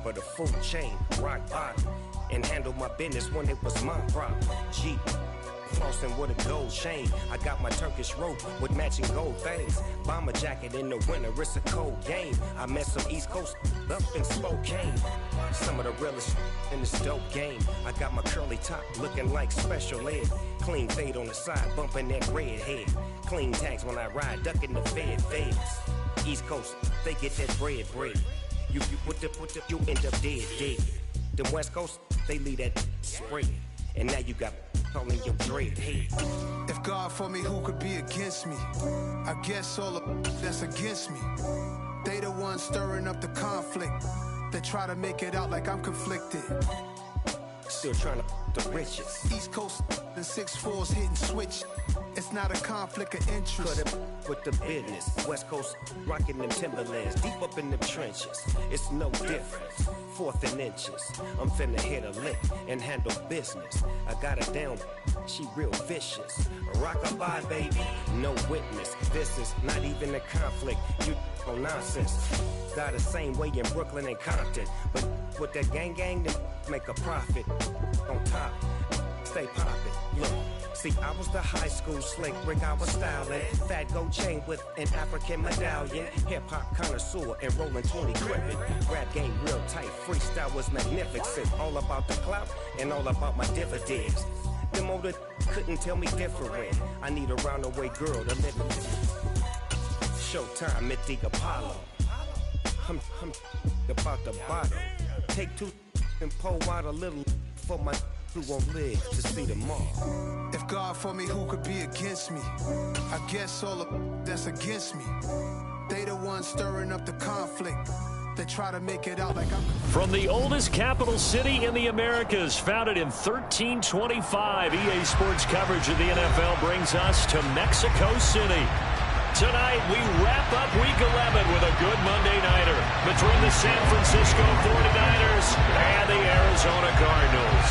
of the food chain, rock bottom, and handle my business when it was my problem. Jeep, flossing with a gold chain. I got my Turkish rope with matching gold things. Bomber jacket in the winter, it's a cold game. I met some East Coast up in Spokane. Some of the realest in this dope game. I got my curly top looking like special ed. Clean fade on the side, bumping that red head. Clean tags when I ride, ducking the feds. East Coast, they get that bread. You you end up dead. Them West Coast, they leave that spread. And now you got calling your dread head. If God for me, who could be against me? I guess all of that's against me. They the ones stirring up the conflict. They try to make it out like I'm conflicted. Still trying to the riches. East Coast and 6'4's hitting switch. It's not a conflict of interest. Cut it with the business. West Coast rocking them Timberlands, deep up in them trenches. It's no difference. 4th and inches. I'm finna hit a lick and handle business. I got her down, she real vicious. Rock-a-bye, baby, no witness. This is not even a conflict. You on nonsense. Got the same way in Brooklyn and Compton, but with that gang, then make a profit. On top, stay poppin'. Look. See, I was the high school slick Rick, I was styling. Fat gold chain with an African medallion. Hip-hop connoisseur and rolling 20 crippin'. Rap game real tight, freestyle was magnificent. All about the clout and all about my dividends. Them older couldn't tell me different. I need a roundaway girl to live in. Showtime at the Apollo. I'm about the bottle. Take 2 and pour out a little for my who won't live to see tomorrow. If God for me, who could be against me? I guess all of that's against me. They the ones stirring up the conflict. They try to make it out like I'm... From the oldest capital city in the Americas, founded in 1325, EA Sports coverage of the NFL brings us to Mexico City. Tonight, we wrap up Week 11 with a good Monday nighter between the San Francisco 49ers and the Arizona Cardinals.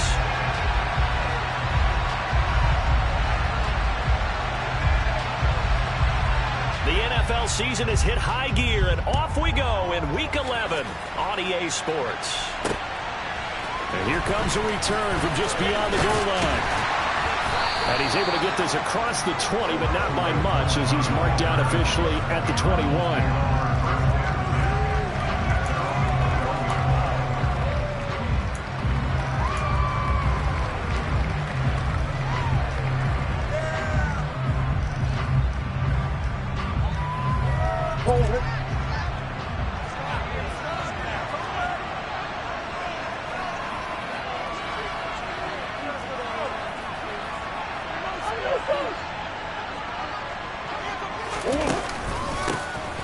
The NFL season has hit high gear, and off we go in Week 11 on EA Sports. And here comes a return from just beyond the goal line. And he's able to get this across the 20, but not by much, as he's marked down officially at the 21.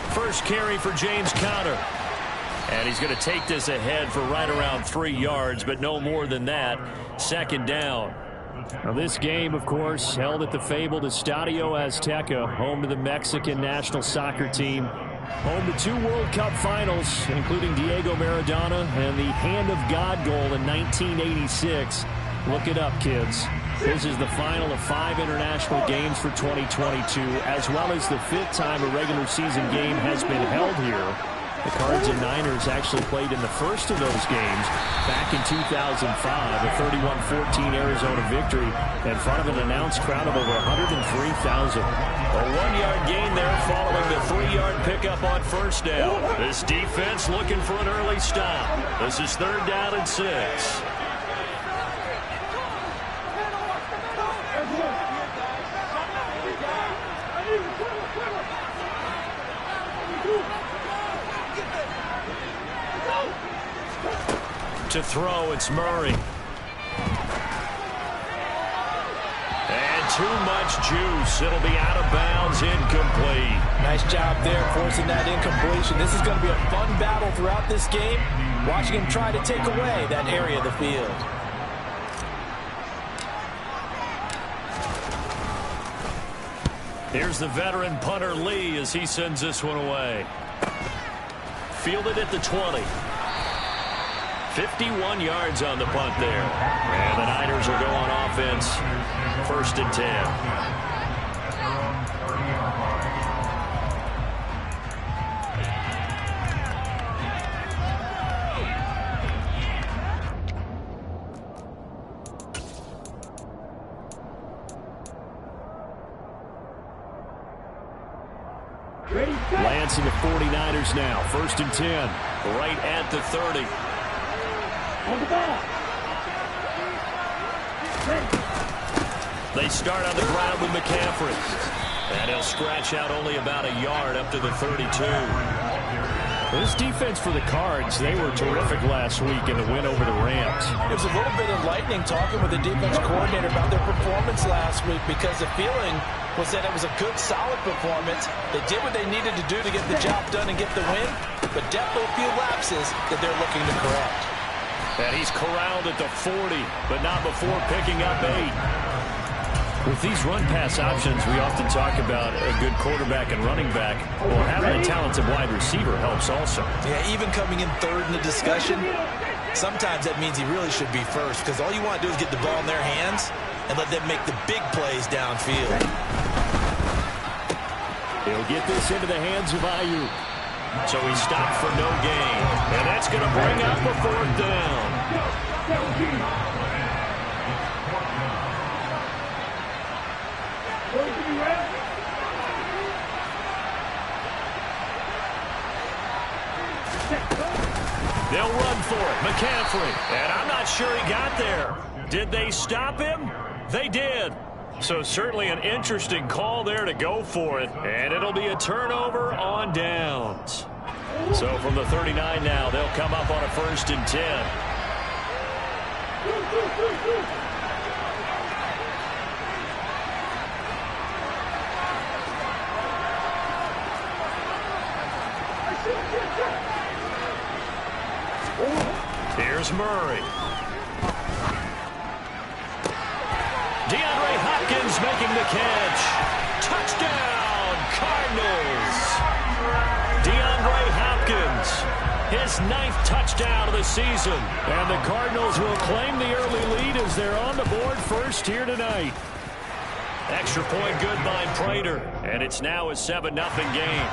First carry for James Conner. And he's going to take this ahead for right around 3 yards, but no more than that. Second down. Now this game, of course, held at the fabled Estadio Azteca, home to the Mexican national soccer team. Home to 2 World Cup finals, including Diego Maradona and the Hand of God goal in 1986. Look it up, kids. This is the final of 5 international games for 2022, as well as the 5th time a regular season game has been held here. The Cards and Niners actually played in the first of those games back in 2005, a 31-14 Arizona victory in front of an announced crowd of over 103,000. A 1-yard gain there following the 3-yard pickup on first down. This defense looking for an early stop. This is 3rd down and 6. To throw, it's Murray. And too much juice. It'll be out of bounds, incomplete. Nice job there forcing that incompletion. This is going to be a fun battle throughout this game. Watching him try to take away that area of the field. Here's the veteran punter Lee as he sends this one away. Fielded at the 20. 51 yards on the punt there. And the Niners will go on offense. 1st and 10. Lance and the 49ers now. 1st and 10. Right at the 30. They start on the ground with McCaffrey. And he'll scratch out only about a yard up to the 32. This defense for the Cards, they were terrific last week in the win over the Rams. It was a little bit enlightening talking with the defense coordinator about their performance last week because the feeling was that it was a good, solid performance. They did what they needed to do to get the job done and get the win, but definitely a few lapses that they're looking to correct. And he's corralled at the 40, but not before picking up 8. With these run-pass options, we often talk about a good quarterback and running back. Well, having a talented wide receiver helps also. Yeah, even coming in third in the discussion, sometimes that means he really should be first because all you want to do is get the ball in their hands and let them make the big plays downfield. He'll get this into the hands of Ayuk. So he stopped for no gain. And that's going to bring up a 4th down. They'll run for it. McCaffrey. And I'm not sure he got there. Did they stop him? They did. So certainly an interesting call there to go for it. And it'll be a turnover on downs. So from the 39 now, they'll come up on a 1st and 10. Here's Murray. DeAndre Hopkins making the catch. Touchdown, Cardinals. DeAndre Hopkins, his 9th touchdown of the season. And the Cardinals will claim the early lead as they're on the board first here tonight. Extra point good by Prater. And it's now a 7-0 game.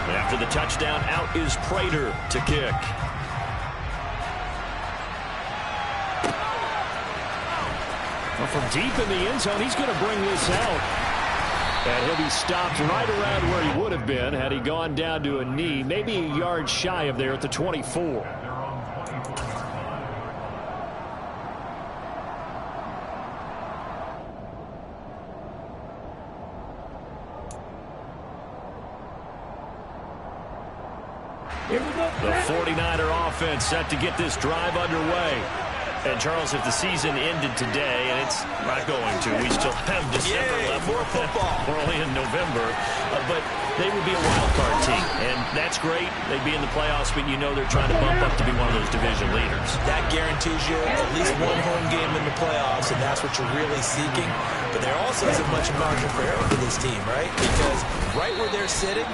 After the touchdown, out is Prater to kick. Well, from deep in the end zone, he's going to bring this out. And he'll be stopped right around where he would have been had he gone down to a knee, maybe a yard shy of there at the 24. The 49er offense set to get this drive underway. And, Charles, if the season ended today, and it's not going to, we still have December left. More football. We're only in November. But they would be a wild card team, and that's great. They'd be in the playoffs, but you know they're trying to bump up to be one of those division leaders. That guarantees you at least one home game in the playoffs, and that's what you're really seeking. But there also isn't much margin for error for this team, right? Because right where they're sitting,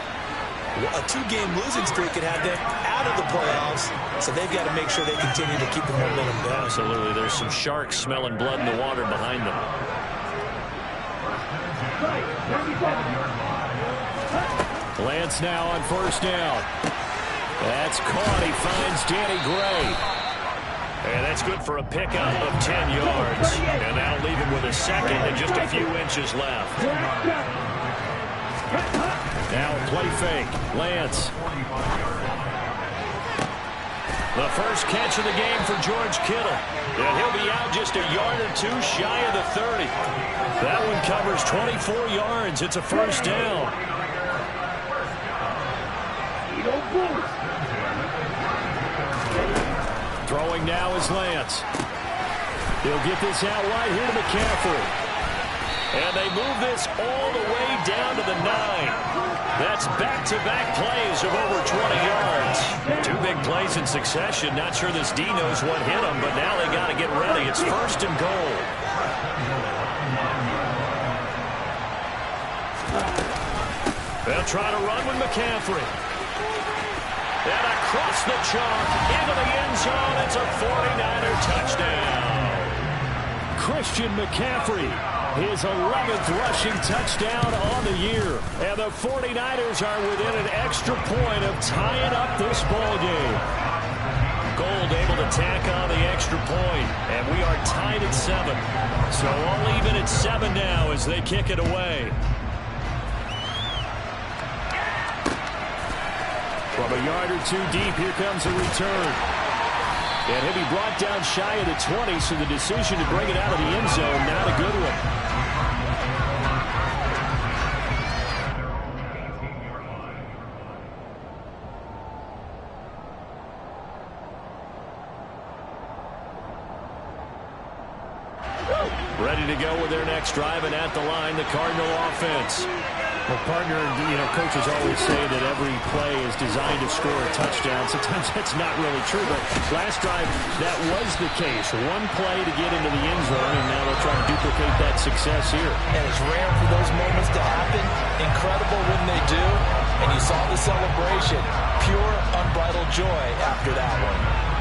a 2-game losing streak could have them out of the playoffs, so they've got to make sure they continue to keep the momentum going. Absolutely. There's some sharks smelling blood in the water behind them. Lance now on 1st down. That's caught. He finds Danny Gray. And that's good for a pickup of 10 yards. And that'll leave him with a second and just a few inches left. Now play fake. Lance. The first catch of the game for George Kittle. And he'll be out just a yard or two shy of the 30. That one covers 24 yards. It's a 1st down. Throwing now is Lance. He'll get this out wide here to McCaffrey. And they move this all the way down to the 9. That's back-to-back plays of over 20 yards. 2 big plays in succession. Not sure this D knows what hit him, but now they got to get ready. It's 1st and goal. They'll try to run with McCaffrey. And across the chalk into the end zone. It's a 49er touchdown. Christian McCaffrey, his 11th rushing touchdown on the year. And the 49ers are within an extra point of tying up this ball game. Gold able to tack on the extra point, and we are tied at 7. So all even at 7 now as they kick it away. From a yard or two deep, here comes a return. And he'll be brought down shy of the 20, so the decision to bring it out of the end zone, not a good one. Ready to go with their next drive, and at the line, the Cardinal offense. Well, partner, coaches always say that every play is designed to score a touchdown. Sometimes that's not really true, but last drive, that was the case. One play to get into the end zone, and now they'll try to duplicate that success here. And it's rare for those moments to happen. Incredible when they do. And you saw the celebration. Pure, unbridled joy after that one.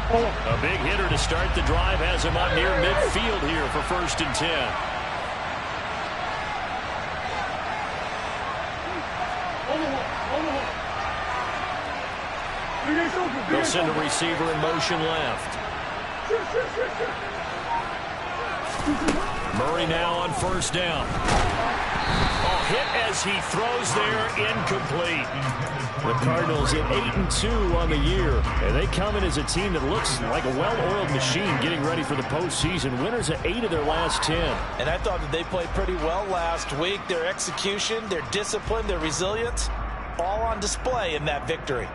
A big hitter to start the drive has him up near midfield here for 1st and 10. They'll send a receiver in motion left. Murray now on 1st down. Oh, hit as he throws there, incomplete. The Cardinals at 8-2 on the year, and they come in as a team that looks like a well-oiled machine getting ready for the postseason. Winners at 8 of their last 10. And I thought that they played pretty well last week. Their execution, their discipline, their resilience, all on display in that victory.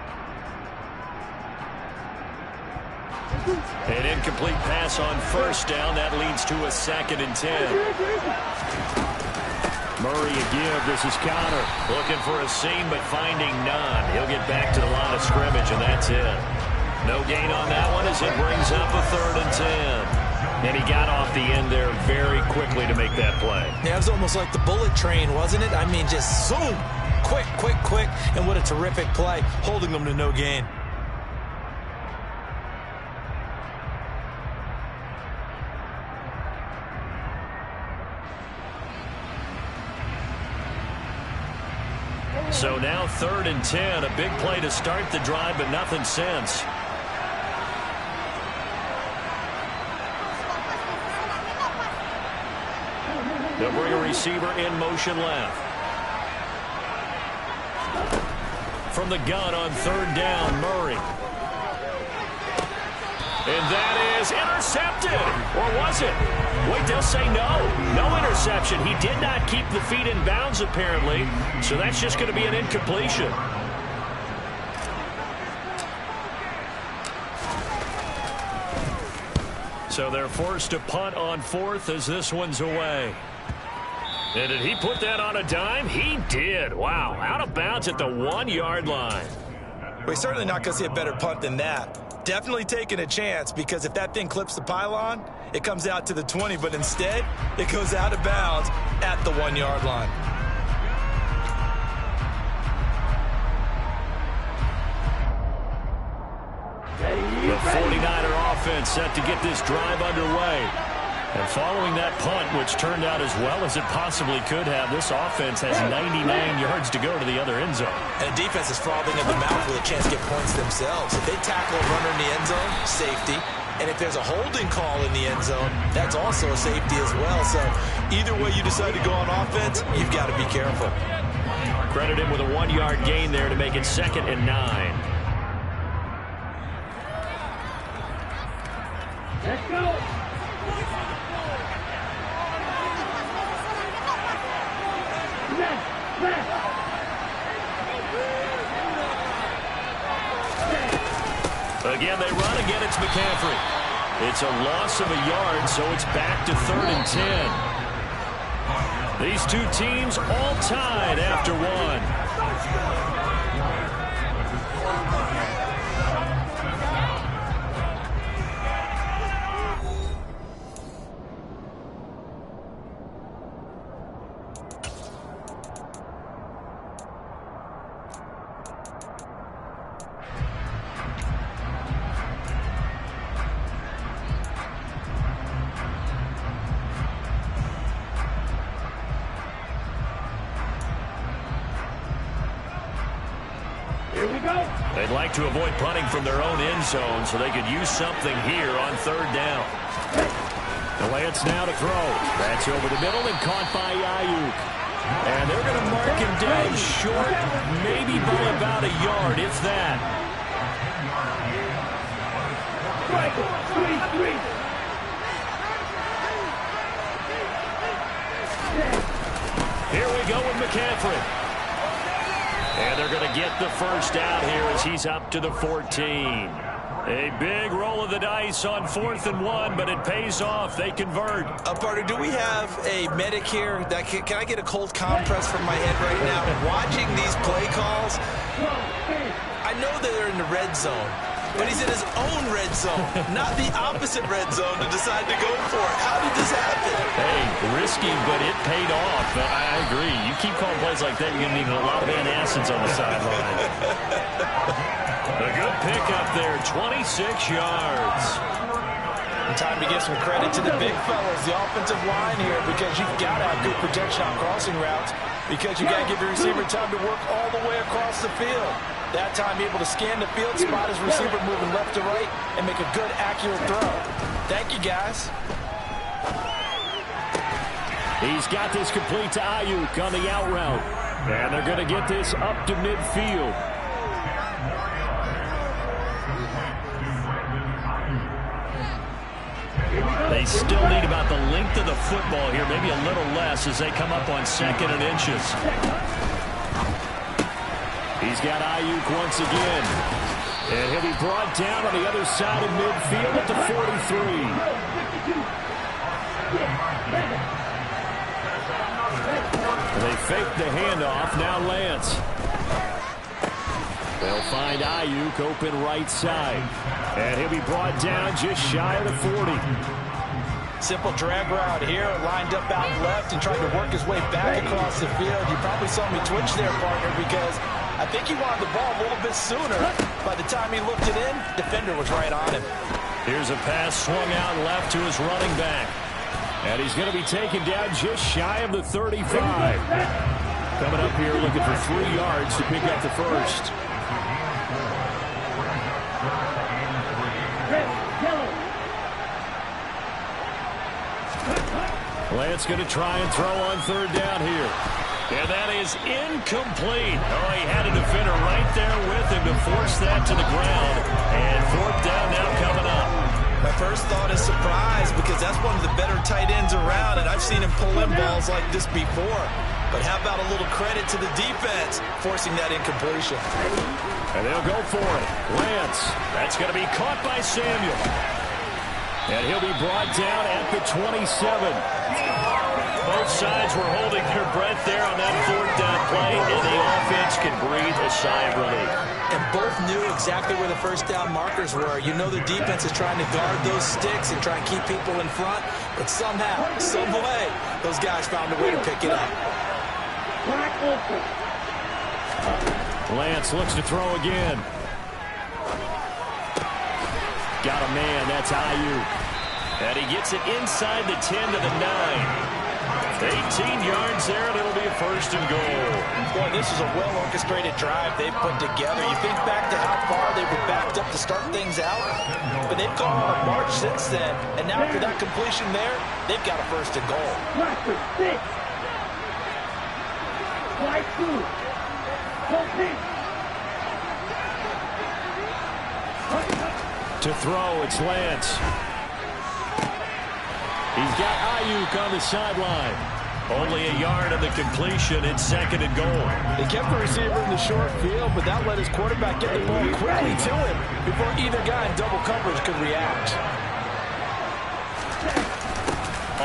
An incomplete pass on 1st down. That leads to a 2nd and 10. Murray a give. This is Conner. Looking for a seam, but finding none. He'll get back to the line of scrimmage, and that's it. No gain on that one as it brings up a 3rd and 10. And he got off the end there very quickly to make that play. Yeah, it was almost like the bullet train, wasn't it? I mean, just zoom. Quick, quick, quick. And what a terrific play, holding them to no gain. So now 3rd and 10, a big play to start the drive, but nothing since. They'll bring a receiver in motion left. From the gun on 3rd down, Murray. And that is intercepted. Or was it? Wait, they'll say no. No interception. He did not keep the feet in bounds, apparently. So that's just going to be an incompletion. So they're forced to punt on 4th as this one's away. And did he put that on a dime? He did. Wow. Out of bounds at the 1-yard line. We're certainly not going to see a better punt than that. Definitely taking a chance, because if that thing clips the pylon, it comes out to the 20, but instead, it goes out of bounds at the 1-yard line. The 49er offense set to get this drive underway. And following that punt, which turned out as well as it possibly could have, this offense has 99 yards to go to the other end zone. And the defense is frothing at the mouth with a chance to get points themselves. If they tackle a runner in the end zone, safety. And if there's a holding call in the end zone, that's also a safety as well. So either way you decide to go on offense, you've got to be careful. Credit him with a 1-yard gain there to make it 2nd and 9. Let's go. Again, they run. Again, it's McCaffrey. It's a loss of a yard, so it's back to 3rd and 10. These two teams all tied after one. They'd like to avoid punting from their own end zone so they could use something here on 3rd down. The Lance now to throw. That's over the middle and caught by Ayuk. him short, maybe by about a yard, if that. Here we go with McCaffrey. And they're going to get the first down here as he's up to the 14. A big roll of the dice on 4th and 1, but it pays off. They convert. Partner, do we have a medic here? Can I get a cold compress from my head right now? Watching these play calls, I know that they're in the red zone, but he's in his own red zone, not the opposite red zone to decide to go for it. How did this happen? Hey, risky, but it paid off. I agree. You keep calling plays like that, you're going to need a lot of antacids on the sideline. A good pickup there, 26 yards. Time to give some credit to the big fellas, the offensive line here, because you've got to have good protection on crossing routes, because you got to give your receiver time to work all the way across the field. That time able to scan the field, spot his receiver moving left to right, and make a good, accurate throw. Thank you, guys. He's got this complete to Ayuk on the out route. And they're going to get this up to midfield. They still need about the length of the football here, maybe a little less as they come up on 2nd and inches. He's got Ayuk once again. And he'll be brought down on the other side of midfield at the 43. They fake the handoff. Now Lance. They'll find Ayuk open right side. And he'll be brought down just shy of the 40. Simple drag route here, lined up out left and trying to work his way back across the field. You probably saw me twitch there, partner, because I think he wanted the ball a little bit sooner. By the time he looked it in, defender was right on him. Here's a pass swung out left to his running back. And he's going to be taken down just shy of the 35. Coming up here looking for 3 yards to pick up the first. Lance going to try and throw on 3rd down here. And that is incomplete. Oh, he had a defender right there with him to force that to the ground. And 4th down now coming up. My first thought is surprise, because that's one of the better tight ends around, and I've seen him pull in balls like this before. But how about a little credit to the defense forcing that incompletion? And they'll go for it. Lance, that's going to be caught by Samuel. And he'll be brought down at the 27. Both sides were holding their breath there on that 4th down play, and the offense can breathe a sigh of relief. And both knew exactly where the first down markers were. You know the defense is trying to guard those sticks and try and keep people in front, but somehow, some way, those guys found a way to pick it up. Lance looks to throw again. Got a man, that's Ayuk. And he gets it inside the 10 to the 9. 18 yards there, and it'll be a 1st and goal. Boy, this is a well-orchestrated drive they've put together. You think back to how far they were backed up to start things out, but they've gone on a march since then, and now after that completion there, they've got a 1st and goal. To throw, it's Lance. He's got Ayuk on the sideline. Only a yard of the completion in 2nd and goal. They kept the receiver in the short field, but that let his quarterback get the ball quickly to him before either guy in double coverage could react.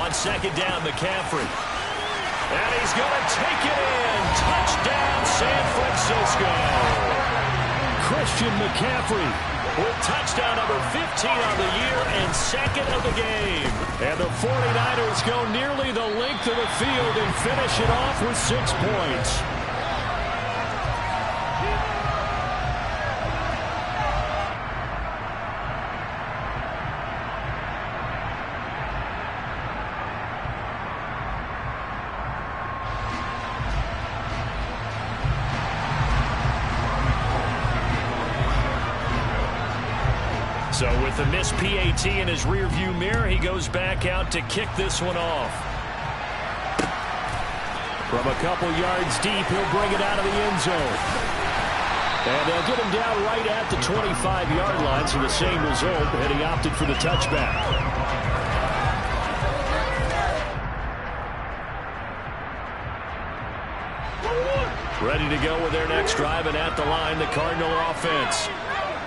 On 2nd down, McCaffrey. And he's going to take it in. Touchdown, San Francisco. Christian McCaffrey with touchdown number 15 on the year and 2nd of the game. And the 49ers go nearly the length of the field and finish it off with 6 points. So with the missed PAT in his rearview mirror, he goes back out to kick this one off. From a couple yards deep, he'll bring it out of the end zone. And they'll get him down right at the 25-yard line, so the same result, and he opted for the touchback. Ready to go with their next drive, and at the line, the Cardinal offense.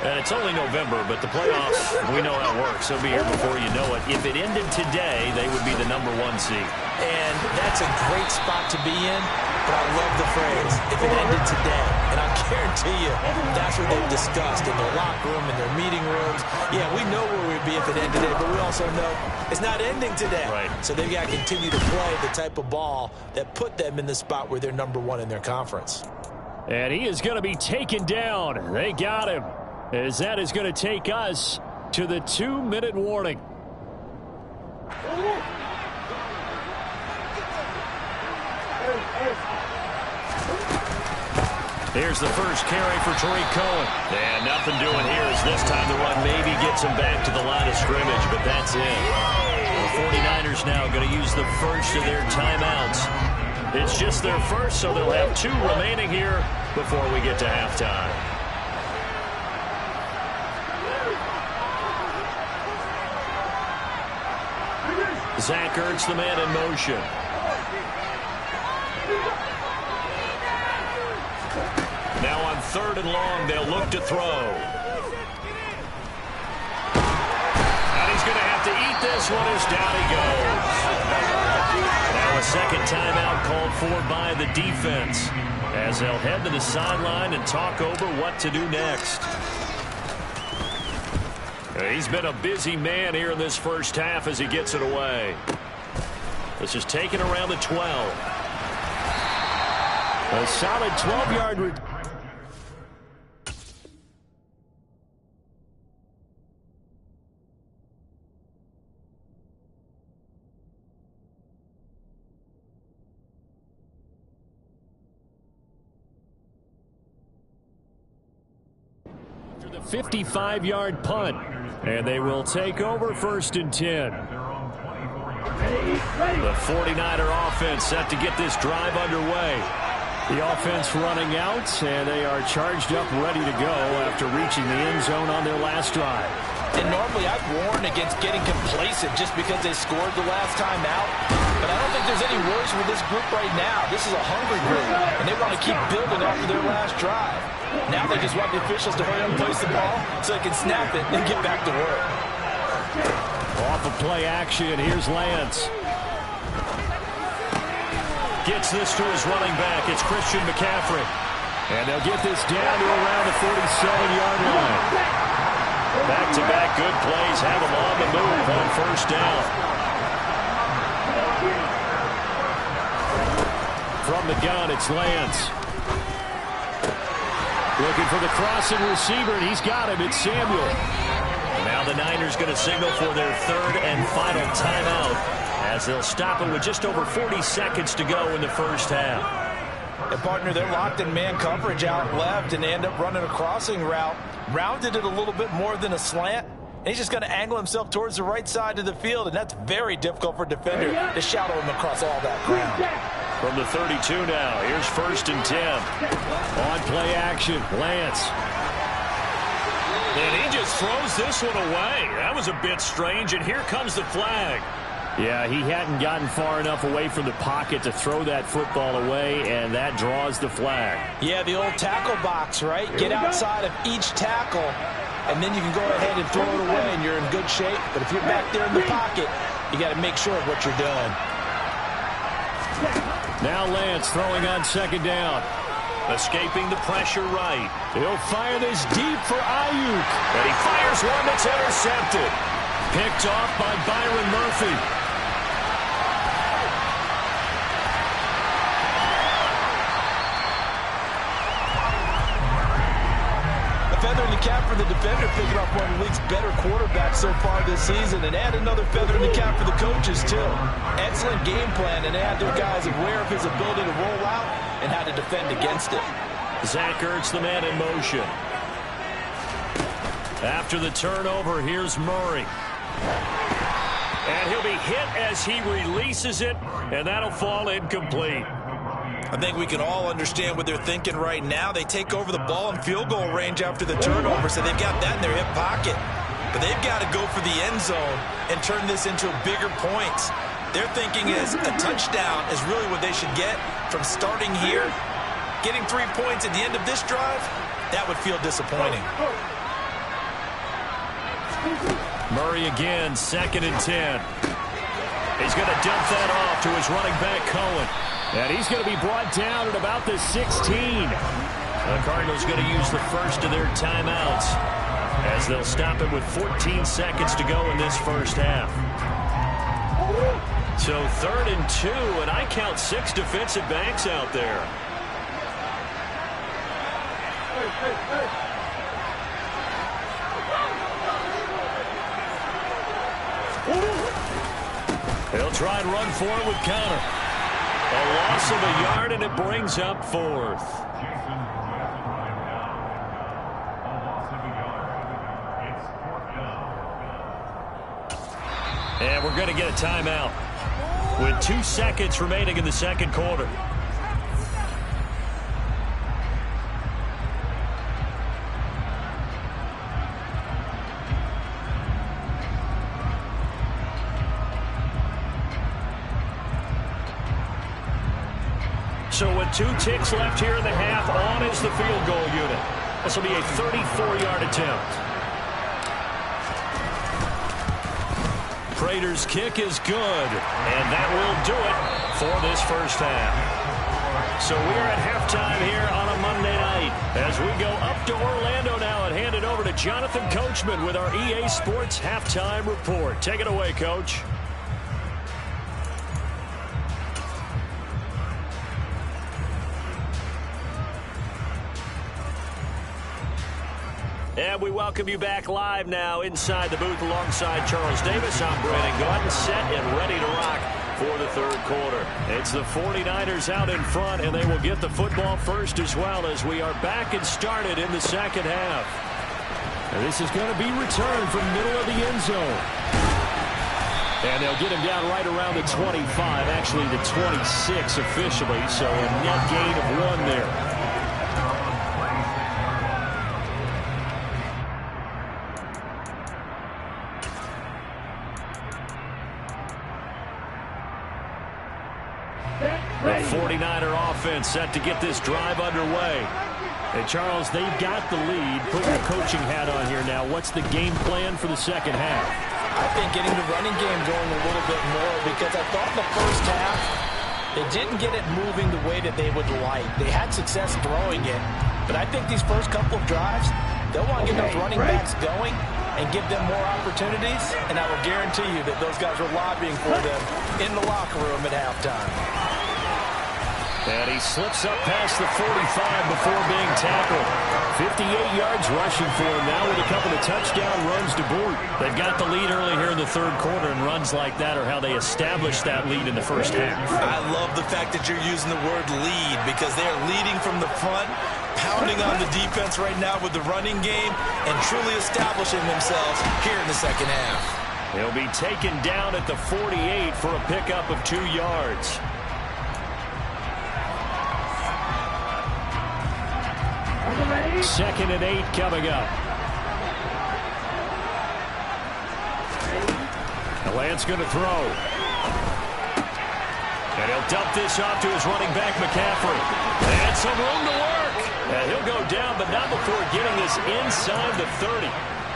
And it's only November, but the playoffs, we know how it works. They'll be here before you know it. If it ended today, they would be the #1 seed. And that's a great spot to be in, but I love the phrase, if it ended today. And I guarantee you, that's what they've discussed in their locker room, in their meeting rooms. Yeah, we know where we'd be if it ended today, but we also know it's not ending today. Right. So they've got to continue to play the type of ball that put them in the spot where they're #1 in their conference. And he is going to be taken down. They got him. As that is going to take us to the 2-minute warning. Here's the first carry for Tariq Cohen. And nothing doing here as this time the run maybe gets him back to the line of scrimmage, but that's it. The 49ers now going to use the first of their timeouts. It's just their first, so they'll have 2 remaining here before we get to halftime. Zach Ertz, the man in motion. Now on 3rd and long, they'll look to throw. And he's going to have to eat this one as down he goes. Now a second timeout called for by the defense, as they'll head to the sideline and talk over what to do next. He's been a busy man here in this first half as he gets it away. This is taken around the 12. A solid 12-yard. After the 55-yard punt. And they will take over 1st and 10. The 49er offense set to get this drive underway. The offense running out, and they are charged up, ready to go after reaching the end zone on their last drive. And normally I'd warn against getting complacent just because they scored the last time out. But I don't think there's any worries with this group right now. This is a hungry group, and they want to keep building after their last drive. Now they just want the officials to hurry up and place the ball so they can snap it and get back to work. Off of play action, here's Lance. Gets this to his running back. It's Christian McCaffrey. And they'll get this down to around the 47-yard line. Back-to-back good plays have them on the move on 1st down. From the gun, it's Lance. Looking for the crossing receiver, and he's got him. It's Samuel. Now the Niners going to signal for their 3rd and final timeout as they'll stop it with just over 40 seconds to go in the first half. And partner, they're locked in man coverage out left, and they end up running a crossing route. Rounded it a little bit more than a slant. And he's just going to angle himself towards the right side of the field, and that's very difficult for a defender to shadow him across all that ground. From the 32 now, here's 1st and 10. On play action, Lance. And he just throws this one away. That was a bit strange, and here comes the flag. Yeah, he hadn't gotten far enough away from the pocket to throw that football away, and that draws the flag. Yeah, the old tackle box, right? Get outside of each tackle, and then you can go ahead and throw it away, and you're in good shape. But if you're back there in the pocket, you got to make sure of what you're doing. Now Lance throwing on 2nd down. Escaping the pressure right. He'll fire this deep for Ayuk. And he fires one that's intercepted. Picked off by Byron Murphy. Feather in the cap for the defender, picking up one of the league's better quarterbacks so far this season, and add another feather in the cap for the coaches, too. Excellent game plan, and add their guys aware of his ability to roll out and how to defend against it. Zach Ertz, the man in motion. After the turnover, here's Murray. And he'll be hit as he releases it, and that'll fall incomplete. I think we can all understand what they're thinking right now. They take over the ball in field goal range after the turnover, so they've got that in their hip pocket. But they've got to go for the end zone and turn this into bigger points. Their thinking is a touchdown is really what they should get from starting here. Getting 3 points at the end of this drive, that would feel disappointing. Murray again, 2nd and 10. He's going to dump that off to his running back, Cohen. And he's going to be brought down at about the 16. The Cardinals going to use the first of their timeouts as they'll stop it with 14 seconds to go in this first half. So 3rd and 2, and I count 6 defensive backs out there. He'll try and run for it with Conner. A loss of a yard, and it brings up 4th. And we're going to get a timeout with 2 seconds remaining in the second quarter. So with 2 ticks left here in the half, on is the field goal unit. This will be a 34-yard attempt. Prater's kick is good, and that will do it for this first half. So we're at halftime here on a Monday night as we go up to Orlando now and hand it over to Jonathan Coachman with our EA Sports Halftime Report. Take it away, Coach. And we welcome you back live now inside the booth alongside Charles Davis. I'm Brandon Gaudin, set and ready to rock for the third quarter. It's the 49ers out in front, and they will get the football first as well as we are back and started in the second half. And this is going to be returned from middle of the end zone. And they'll get him down right around the 25, actually the 26 officially, so a net gain of 1 there. The 49er offense set to get this drive underway. Hey, Charles, they've got the lead. Put your coaching hat on here now. What's the game plan for the second half? I think getting the running game going a little bit more, because I thought in the first half they didn't get it moving the way that they would like. They had success throwing it, but I think these first couple of drives, they'll want to get those running backs going and give them more opportunities, and I will guarantee you that those guys were lobbying for them in the locker room at halftime. And he slips up past the 45 before being tackled. 58 yards rushing for him now with a couple of touchdown runs to boot. They've got the lead early here in the third quarter, and runs like that are how they established that lead in the first half. I love the fact that you're using the word lead, because they are leading from the front, pounding on the defense right now with the running game, and truly establishing themselves here in the second half. He'll be taken down at the 48 for a pickup of 2 yards. Second and 8 coming up. The Lance going to throw. And he'll dump this off to his running back, McCaffrey. And some room to work. And he'll go down, but not before getting this inside the 30.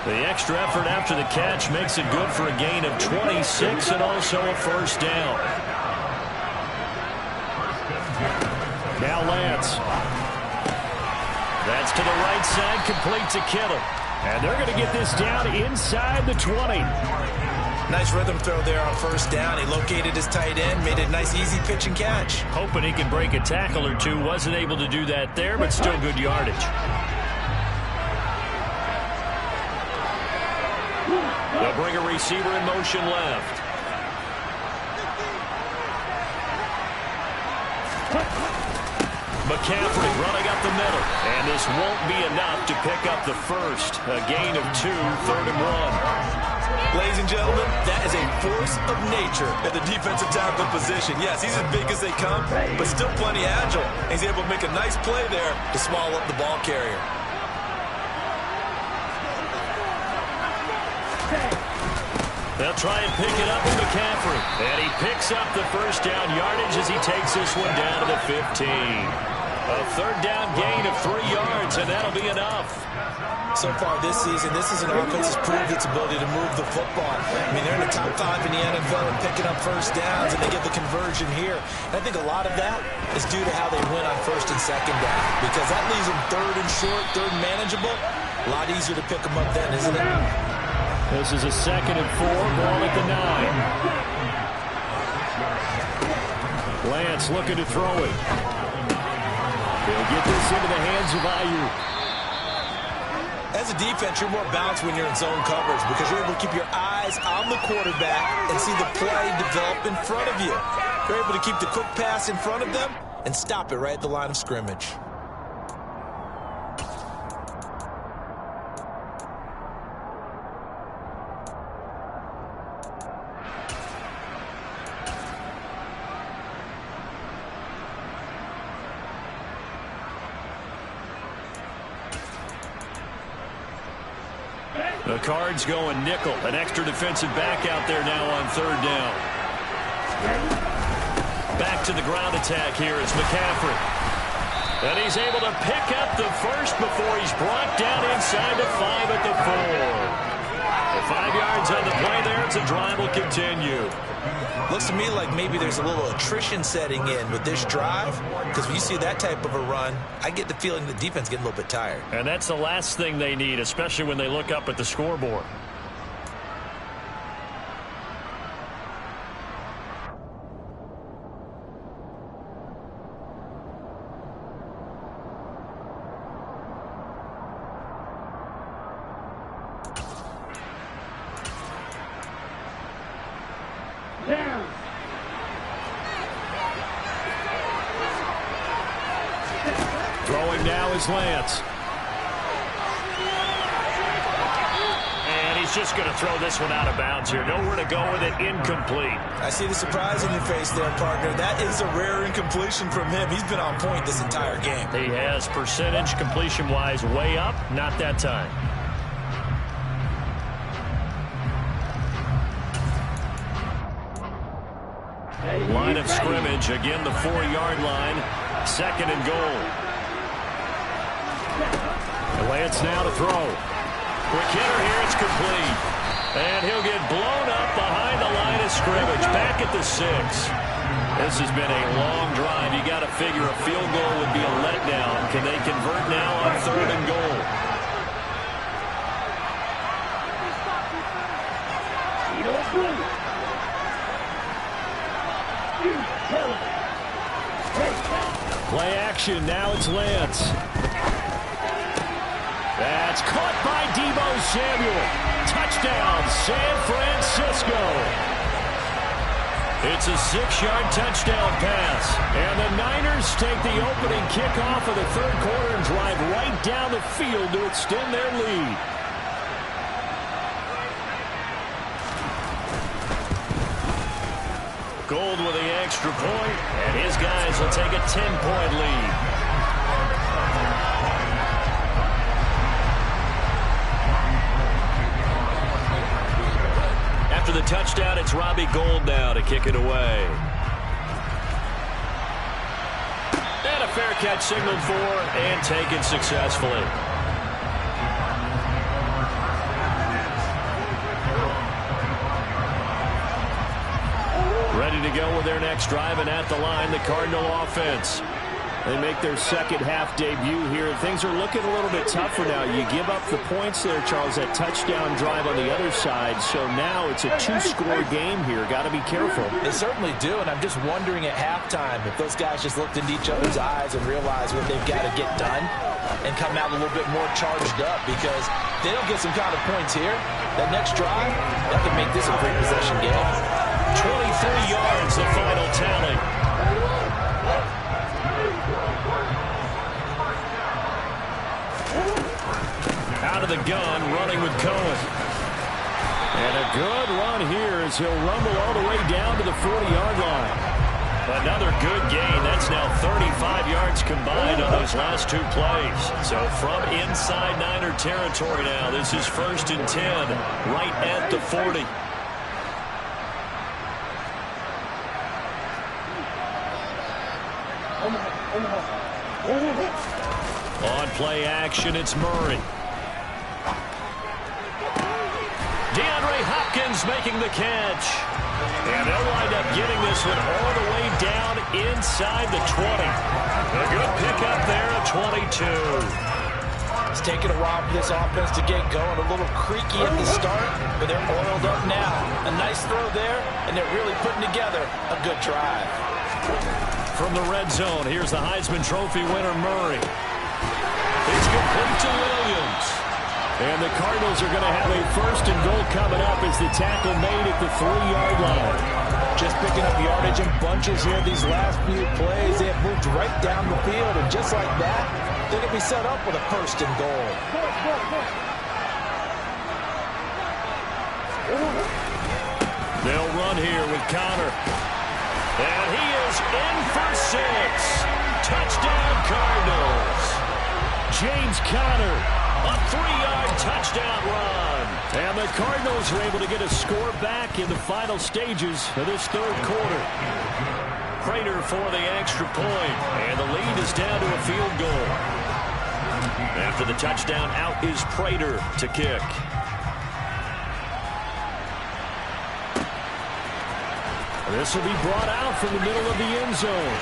The extra effort after the catch makes it good for a gain of 26 and also a first down. Now Lance. That's to the right side, complete to Kittle. And they're going to get this down inside the 20. Nice rhythm throw there on first down. He located his tight end, made a nice easy pitch and catch. Hoping he can break a tackle or two. Wasn't able to do that there, but still good yardage. They'll bring a receiver in motion left. McCaffrey running up the middle. And this won't be enough to pick up the first. A gain of 2, 3rd and 1. Ladies and gentlemen, that is a force of nature at the defensive tackle position. Yes, he's as big as they come, but still plenty agile. He's able to make a nice play there to swallow up the ball carrier. They'll try and pick it up with McCaffrey. And he picks up the first down yardage as he takes this one down to the 15. A third down gain of 3 yards, and that'll be enough. So far this season, this is an offense that's proved its ability to move the football. I mean, they're in the top 5 in the NFL and picking up first downs, and they get the conversion here. And I think a lot of that is due to how they win on first and second down, because that leaves them third and short, third and manageable. A lot easier to pick them up then, isn't it? This is a 2nd and 4, ball at the 9. Lance looking to throw it. He'll get this into the hands of Ayuk. As a defense, you're more balanced when you're in zone coverage because you're able to keep your eyes on the quarterback and see the play develop in front of you. You're able to keep the quick pass in front of them and stop it right at the line of scrimmage. The Cards going nickel. An extra defensive back out there now on third down. Back to the ground attack here is McCaffrey. And he's able to pick up the first before he's brought down inside the 5 at the 4. 5 yards on the play there. It's a drive will continue. Looks to me like maybe there's a little attrition setting in with this drive, because when you see that type of a run, I get the feeling the defense getting a little bit tired. And that's the last thing they need, especially when they look up at the scoreboard. Throwing now is Lance. And he's just going to throw this one out of bounds here. Nowhere to go with it. Incomplete. I see the surprise in your face there, partner. That is a rare incompletion from him. He's been on point this entire game. He has percentage completion-wise way up. Not that time. Line of scrimmage. Again, the 4-yard line. 2nd and goal. Lance now to throw. Quick hitter here, it's complete. And he'll get blown up behind the line of scrimmage. Back at the 6. This has been a long drive. You got to figure a field goal would be a letdown. Can they convert now on 3rd and goal? Play action. Now it's Lance. That's caught by Deebo Samuel. Touchdown, San Francisco. It's a 6-yard touchdown pass. And the Niners take the opening kickoff of the 3rd quarter and drive right down the field to extend their lead. Gould with the extra point, and his guys will take a 10-point lead. After the touchdown, it's Robbie Gould now to kick it away. And a fair catch signaled for and taken successfully. Ready to go with their next drive, and at the line, the Cardinal offense. They make their second-half debut here. Things are looking a little bit tougher now. You give up the points there, Charles, that touchdown drive on the other side. So now it's a 2-score game here. Got to be careful. They certainly do, and I'm just wondering at halftime if those guys just looked into each other's eyes and realized what they've got to get done and come out a little bit more charged up, because if they don't get some kind of points here, that next drive, that could make this a great possession game. 23 yards, the final tally. Out of the gun, running with Cohen. And a good run here as he'll rumble all the way down to the 40-yard line. Another good gain. That's now 35 yards combined on those last two plays. So from inside Niner territory now, this is 1st and 10, right at the 40. On play action, it's Murray. DeAndre Hopkins making the catch. And they'll wind up getting this one all the way down inside the 20. A good pickup there at 22. It's taken a while for this offense to get going. A little creaky at the start, but they're oiled up now. A nice throw there, and they're really putting together a good drive. From the red zone, here's the Heisman Trophy winner, Murray. It's complete to Williams. And the Cardinals are going to have a 1st and goal coming up as the tackle made at the 3-yard line. Just picking up yardage in bunches here these last few plays. They have moved right down the field, and just like that, they're going to be set up with a 1st and goal. They'll run here with Conner. And he is in for 6. Touchdown, Cardinals. James Conner, a 3-yard touchdown run. And the Cardinals are able to get a score back in the final stages of this 3rd quarter. Prater for the extra point, and the lead is down to a field goal. After the touchdown, out is Prater to kick. This will be brought out from the middle of the end zone.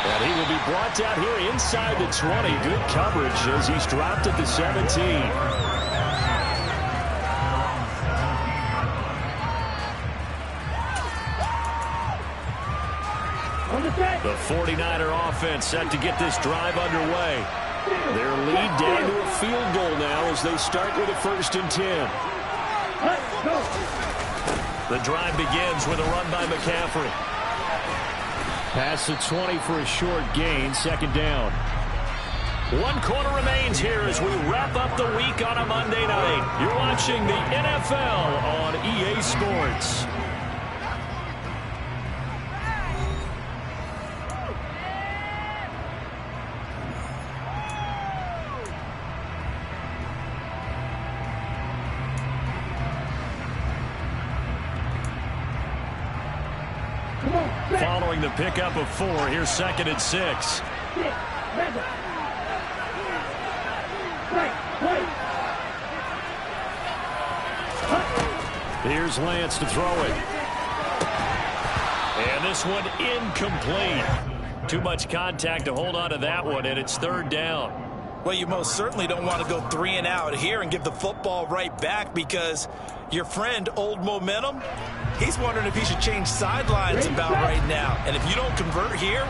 And he will be brought down here inside the 20. Good coverage as he's dropped at the 17. The 49er offense set to get this drive underway. Their lead down to a field goal now as they start with a 1st and 10. The drive begins with a run by McCaffrey. Past the 20 for a short gain, 2nd down. 1 quarter remains here as we wrap up the week on a Monday night. You're watching the NFL on EA Sports. Following the pickup of 4, here's 2nd and 6. Here's Lance to throw it. And this one incomplete. Too much contact to hold on to that one, and it's 3rd down. Well, you most certainly don't want to go 3 and out here and give the football right back because your friend, Old Momentum, he's wondering if he should change sidelines about right now. And if you don't convert here,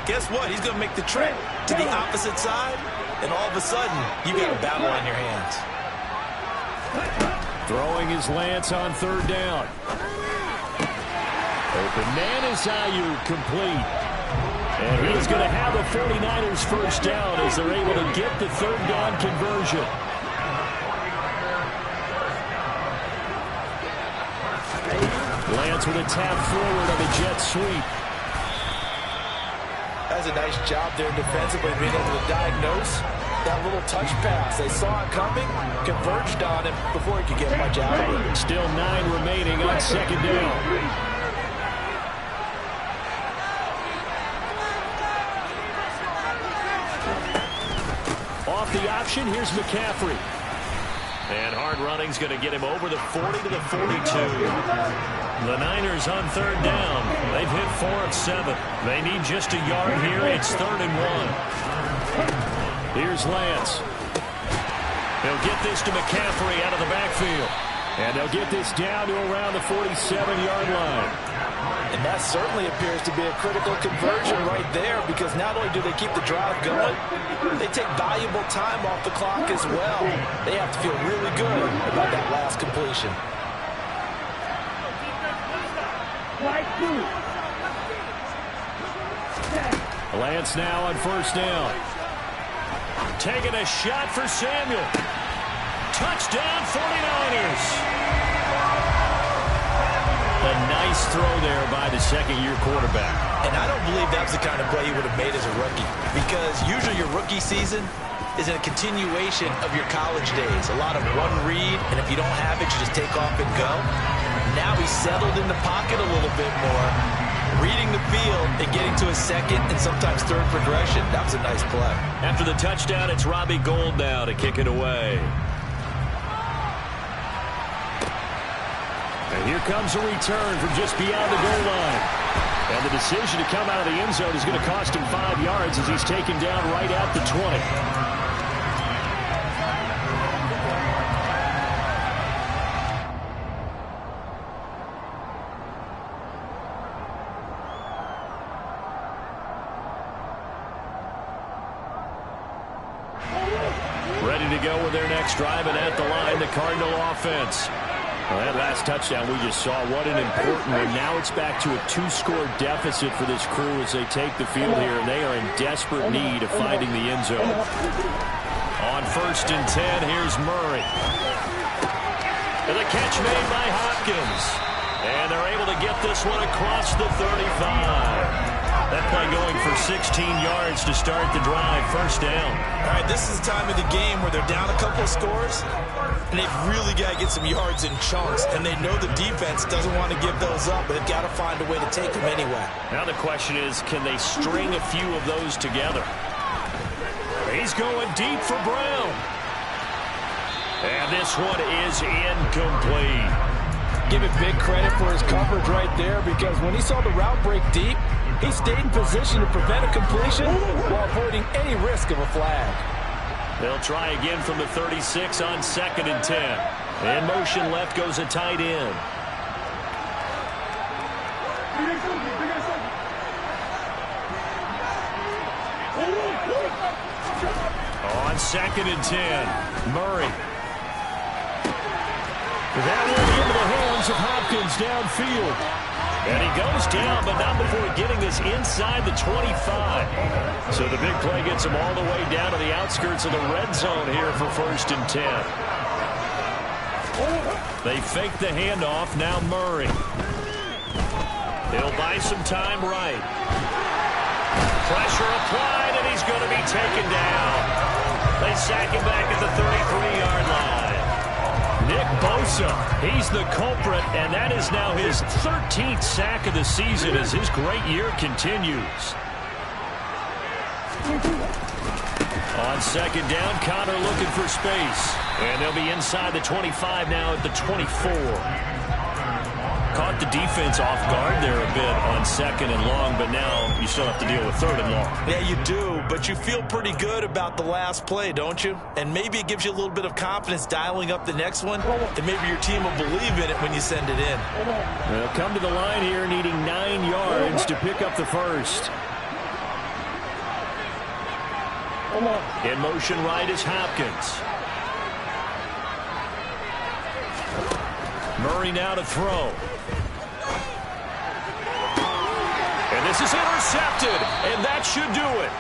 guess what? He's going to make the trip to the opposite side, and all of a sudden, you've got a battle on your hands. Throwing his Lance on 3rd down. Open man is Ayuk, complete. And he's going to have the 49ers 1st down as they're able to get the 3rd down conversion. Lance with a tap forward on the jet sweep. That's a nice job there defensively, being able to diagnose that little touch pass. They saw it coming, converged on him before he could get much out of it. Still 9 remaining on 2nd down. Off the option, here's McCaffrey. And hard running's going to get him over the 40 to the 42. The Niners on 3rd down. They've hit 4 of 7. They need just a yard here. It's 3rd and 1. Here's Lance. They'll get this to McCaffrey out of the backfield. And they'll get this down to around the 47-yard line. And that certainly appears to be a critical conversion right there, because not only do they keep the drive going, they take valuable time off the clock as well. They have to feel really good about that last completion. Lance now on 1st down. Taking a shot for Samuel. touchdown 49ers. A nice throw there by the second-year quarterback. And I don't believe that was the kind of play he would have made as a rookie, because usually your rookie season is a continuation of your college days. A lot of one read, and if you don't have it, you just take off and go. Now he's settled in the pocket a little bit more, reading the field and getting to a second and sometimes third progression. That was a nice play. After the touchdown, it's Robbie Gould now to kick it away. And here comes a return from just beyond the goal line. And the decision to come out of the end zone is going to cost him 5 yards as he's taken down right at the 20. Ready to go with their next drive, and at the line, the Cardinal offense. Well, that last touchdown we just saw, what an important one. Now it's back to a 2-score deficit for this crew as they take the field here, and they are in desperate need of finding the end zone. On 1st and 10, here's Murray. And the catch made by Hopkins. And they're able to get this one across the 35. That play going for 16 yards to start the drive. 1st down. All right, this is the time of the game where they're down a couple of scores, and they've really got to get some yards in chunks, and they know the defense doesn't want to give those up, but they've got to find a way to take them anyway. Now the question is, can they string a few of those together? He's going deep for Brown. And this one is incomplete. Give it big credit for his coverage right there, because when he saw the route break deep, he stayed in position to prevent a completion while avoiding any risk of a flag. They'll try again from the 36 on 2nd and 10. In motion left goes a tight end. On 2nd and 10, Murray. That will be into the hands of Hopkins downfield. And he goes down, but not before getting this inside the 25. So the big play gets him all the way down to the outskirts of the red zone here for 1st and 10. They fake the handoff. Now Murray. He'll buy some time right. Pressure applied, and he's going to be taken down. They sack him back at the 33-yard line. Nick Bosa, he's the culprit, and that is now his 13th sack of the season as his great year continues. On 2nd down, Connor looking for space. And they'll be inside the 25 now at the 24. Caught the defense off guard there a bit on 2nd and long, but now you still have to deal with 3rd and long. Yeah, you do, but you feel pretty good about the last play, don't you? And maybe it gives you a little bit of confidence dialing up the next one, and maybe your team will believe in it when you send it in. They'll come to the line here needing 9 yards to pick up the 1st. In motion right is Hopkins. Murray now to throw. And this is intercepted, and that should do it.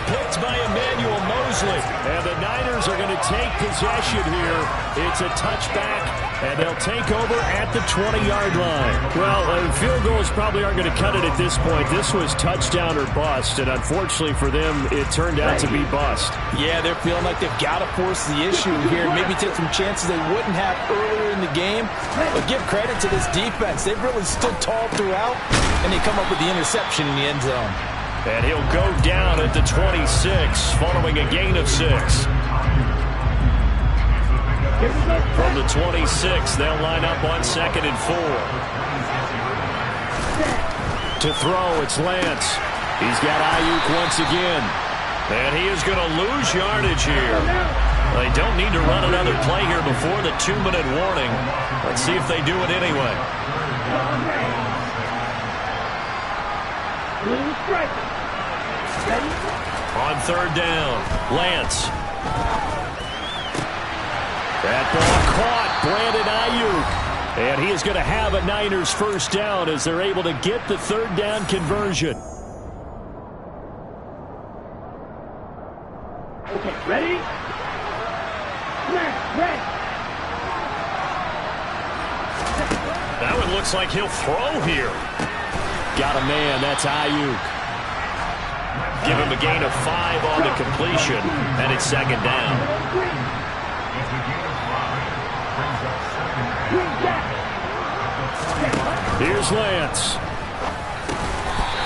Picked by Emmanuel Mosley. And the Niners are going to take possession here. It's a touchback, and they'll take over at the 20-yard line. Well, field goals probably aren't going to cut it at this point. This was touchdown or bust, and unfortunately for them, it turned out to be bust. Yeah, they're feeling like they've got to force the issue here. Maybe take some chances they wouldn't have earlier in the game. But give credit to this defense. They've really stood tall throughout, and they come up with the interception in the end zone. And he'll go down at the 26, following a gain of 6. From the 26, they'll line up on 2nd and 4. To throw, it's Lance. He's got Ayuk once again. And he is going to lose yardage here. They don't need to run another play here before the 2-minute warning. Let's see if they do it anyway. On 3rd down, Lance. That ball caught, Brandon Ayuk. And he is going to have a Niners 1st down as they're able to get the 3rd down conversion. Okay, ready? That one looks like he'll throw here. Got a man. That's Ayuk. Give him a gain of 5 on the completion, and it's second down. Here's Lance.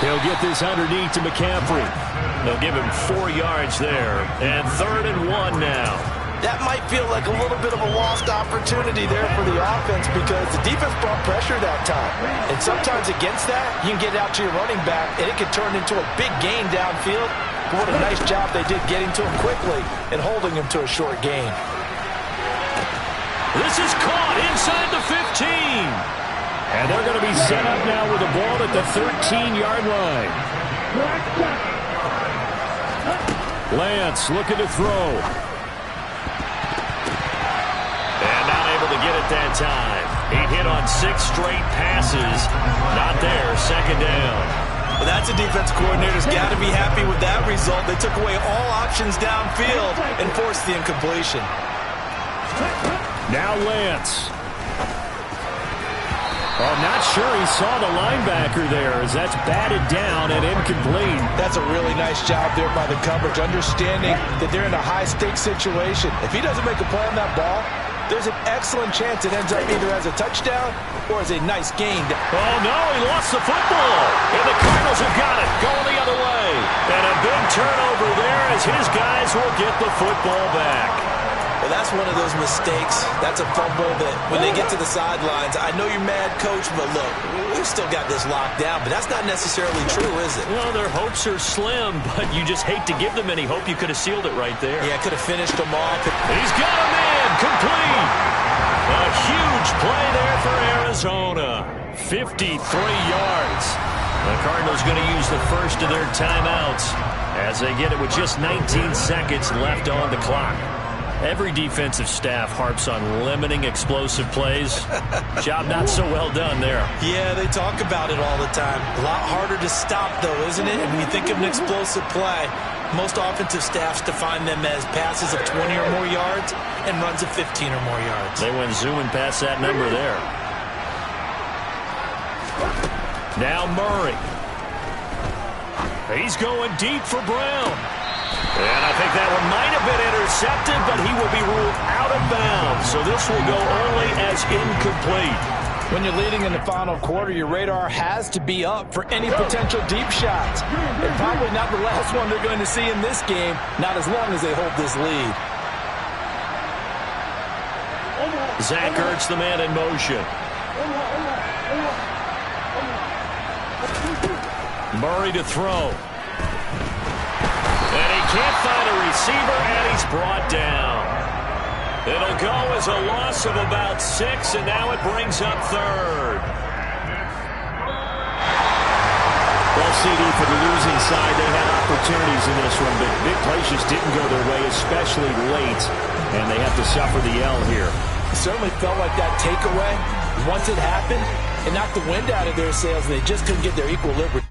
He'll get this underneath to McCaffrey. They'll give him 4 yards there, and 3rd and 1 now. That might feel like a little bit of a lost opportunity there for the offense because the defense brought pressure that time. And sometimes against that, you can get it out to your running back, and it can turn into a big gain downfield. But what a nice job they did getting to him quickly and holding him to a short gain. This is caught inside the 15. And they're going to be set up now with the ball at the 13-yard line. Lance looking to throw. And not able to get it that time. He hit on 6 straight passes. Not there. Second down. Well, that's a defense coordinator's got to be happy with that result. They took away all options downfield and forced the incompletion. Now Lance. I'm not sure he saw the linebacker there as that's batted down and incomplete. That's a really nice job there by the coverage, understanding that they're in a high-stakes situation. If he doesn't make a play on that ball, there's an excellent chance it ends up either as a touchdown or as a nice gain. Oh, no, he lost the football. And the Cardinals have got it, going the other way. And a big turnover there as his guys will get the football back. Well, that's one of those mistakes. That's a fumble that when they get to the sidelines, I know you're mad, Coach, but look, we've still got this locked down, but that's not necessarily true, is it? Well, their hopes are slim, but you just hate to give them any hope. You could have sealed it right there. Yeah, could have finished them off. He's got a man, complete. A huge play there for Arizona. 53 yards. The Cardinals going to use the first of their timeouts as they get it with just 19 seconds left on the clock. Every defensive staff harps on limiting explosive plays. Job not so well done there. Yeah, they talk about it all the time. A lot harder to stop, though, isn't it? And when you think of an explosive play, most offensive staffs define them as passes of 20 or more yards and runs of 15 or more yards. They went zooming past that number there. Now Murray. He's going deep for Brown. And I think that one might have been intercepted, but he will be ruled out of bounds. So this will go only as incomplete. When you're leading in the final quarter, your radar has to be up for any potential deep shots. And probably not the last one they're going to see in this game, not as long as they hold this lead. Zach Ertz, the man in motion. Murray to throw. And he can't find a receiver, and he's brought down. It'll go as a loss of about 6, and now it brings up 3rd. Well, CD, for the losing side, they had opportunities in this one, but big plays just didn't go their way, especially late, and they have to suffer the L here. It certainly felt like that takeaway, once it happened, it knocked the wind out of their sails, and they just couldn't get their equilibrium.